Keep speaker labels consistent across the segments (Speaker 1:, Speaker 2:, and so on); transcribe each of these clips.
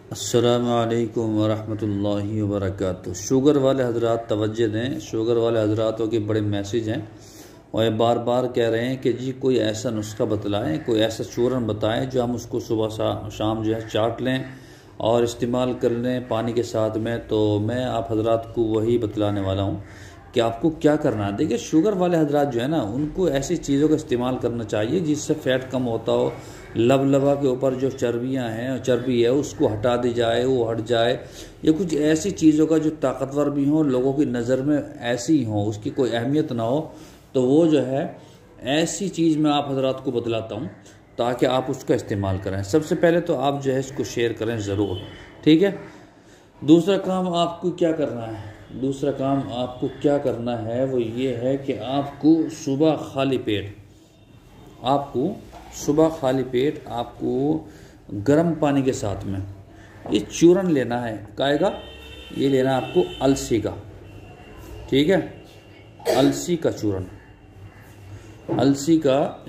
Speaker 1: अस्सलामु अलैकुम वरहमतुल्लाहि वबरकातुहू। शुगर वाले हजरात तवज्जो दें, शुगर वाले हजरातों के बड़े मैसेज हैं और ये बार बार कह रहे हैं कि जी कोई ऐसा नुस्खा बतलाएं, कोई ऐसा चूरन बताएं जो हम उसको सुबह शाम जो है चाट लें और इस्तेमाल कर लें पानी के साथ में। तो मैं आप हजरात को वही बतलाने वाला हूँ कि आपको क्या करना है। देखिए शुगर वाले हजरात जो है ना, उनको ऐसी चीज़ों का इस्तेमाल करना चाहिए जिससे फ़ैट कम होता हो। लबा के ऊपर जो चर्बियाँ हैं, चर्बी है, उसको हटा दी जाए, वो हट जाए। ये कुछ ऐसी चीज़ों का जो ताकतवर भी हो, लोगों की नज़र में ऐसी हो, उसकी कोई अहमियत ना हो, तो वो जो है ऐसी चीज़ मैं आप हजरात को बतलाता हूँ ताकि आप उसका इस्तेमाल करें। सबसे पहले तो आप जो है इसको शेयर करें ज़रूर, ठीक है। दूसरा काम आपको क्या करना है, दूसरा काम आपको क्या करना है वो ये है कि आपको सुबह खाली पेट आपको गर्म पानी के साथ में ये चूरन लेना है। काहे का? ये लेना है आपको अलसी का, ठीक है। अलसी का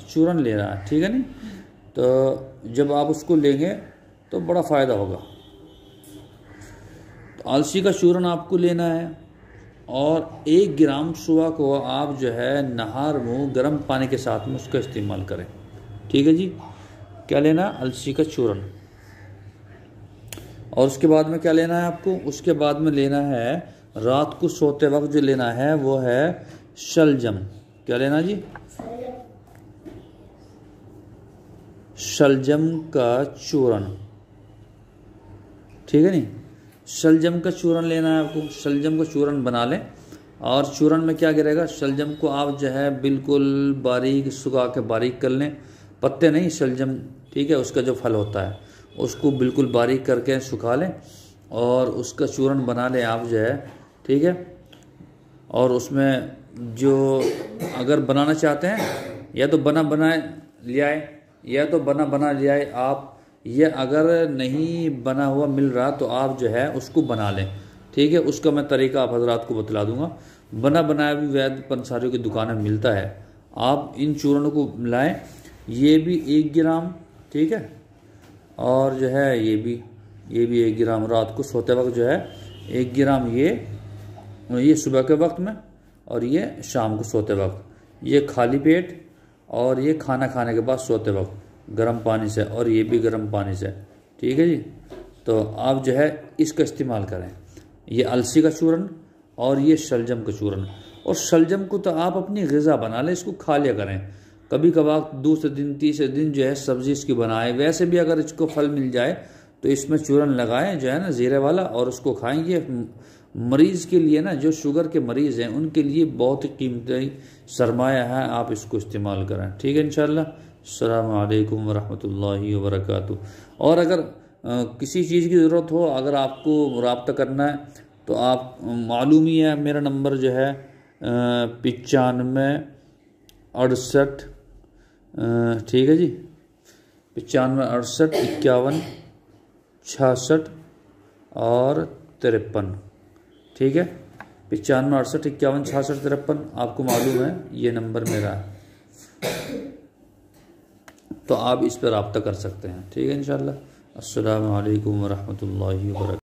Speaker 1: चूरन लेना है, ठीक है। नहीं तो जब आप उसको लेंगे तो बड़ा फ़ायदा होगा। तो अलसी का चूरन आपको लेना है और 1 ग्राम सुबह को आप जो है नहार मुँह गर्म पानी के साथ में उसका इस्तेमाल करें, ठीक है जी। क्या लेना है? अलसी का चूरन। और उसके बाद में क्या लेना है आपको? उसके बाद में लेना है रात को सोते वक्त जो लेना है वो है शलजम। क्या लेना जी? शलजम का चूरन, ठीक है। नहीं शलजम का चूरन लेना है आपको। शलजम का चूरन बना लें और चूरन में क्या गिरेगा? शलजम को आप जो है बिल्कुल बारीक सुखा के बारीक कर लें, पत्ते नहीं, शलजम, ठीक है। उसका जो फल होता है उसको बिल्कुल बारीक करके सुखा लें और उसका चूरन बना लें आप जो है, ठीक है। और उसमें जो अगर बनाना चाहते हैं या तो बना ले आए आप, ये अगर नहीं बना हुआ मिल रहा तो आप जो है उसको बना लें, ठीक है। उसका मैं तरीका आप हजरात को बतला दूंगा। बना बनाया भी वैद्य पंसारियों की दुकान में मिलता है। आप इन चूरणों को मिलाएं, ये भी 1 ग्राम, ठीक है। और जो है ये भी 1 ग्राम रात को सोते वक्त जो है 1 ग्राम ये सुबह के वक्त में और ये शाम को सोते वक्त, ये खाली पेट और ये खाना खाने के बाद सोते वक्त गर्म पानी से, और ये भी गर्म पानी से, ठीक है जी। तो आप जो है इसका इस्तेमाल करें, ये अलसी का चूरन और ये शलजम का चूरन। और शलजम को तो आप अपनी ग़िज़ा बना लें, इसको खा लिया करें। कभी कभार दूसरे दिन तीसरे दिन जो है सब्ज़ी इसकी बनाएं। वैसे भी अगर इसको फल मिल जाए तो इसमें चूरन लगाएं जो है ना ज़ीरे वाला, और उसको खाएंगे। मरीज़ के लिए ना, जो शुगर के मरीज़ हैं उनके लिए बहुत ही कीमती सरमाया है, आप इसको इस्तेमाल करें, ठीक है इंशाअल्लाह। अस्सलामु अलैकुम वरहमतुल्लाहि वबरकातुहू। और अगर किसी चीज़ की ज़रूरत हो, अगर आपको रब्ता करना है तो आप मालूम ही है मेरा नंबर जो है 95 68, ठीक है जी, 95 68 51 66 और 53, ठीक है। 95 68 51 66 53 आपको मालूम है ये नंबर मेरा है, तो आप इस पर रब्ता कर सकते हैं, ठीक है इंशाअल्लाह। अस्सलामु अलैकुम वरहमतुल्लाहि वबरकातुहू।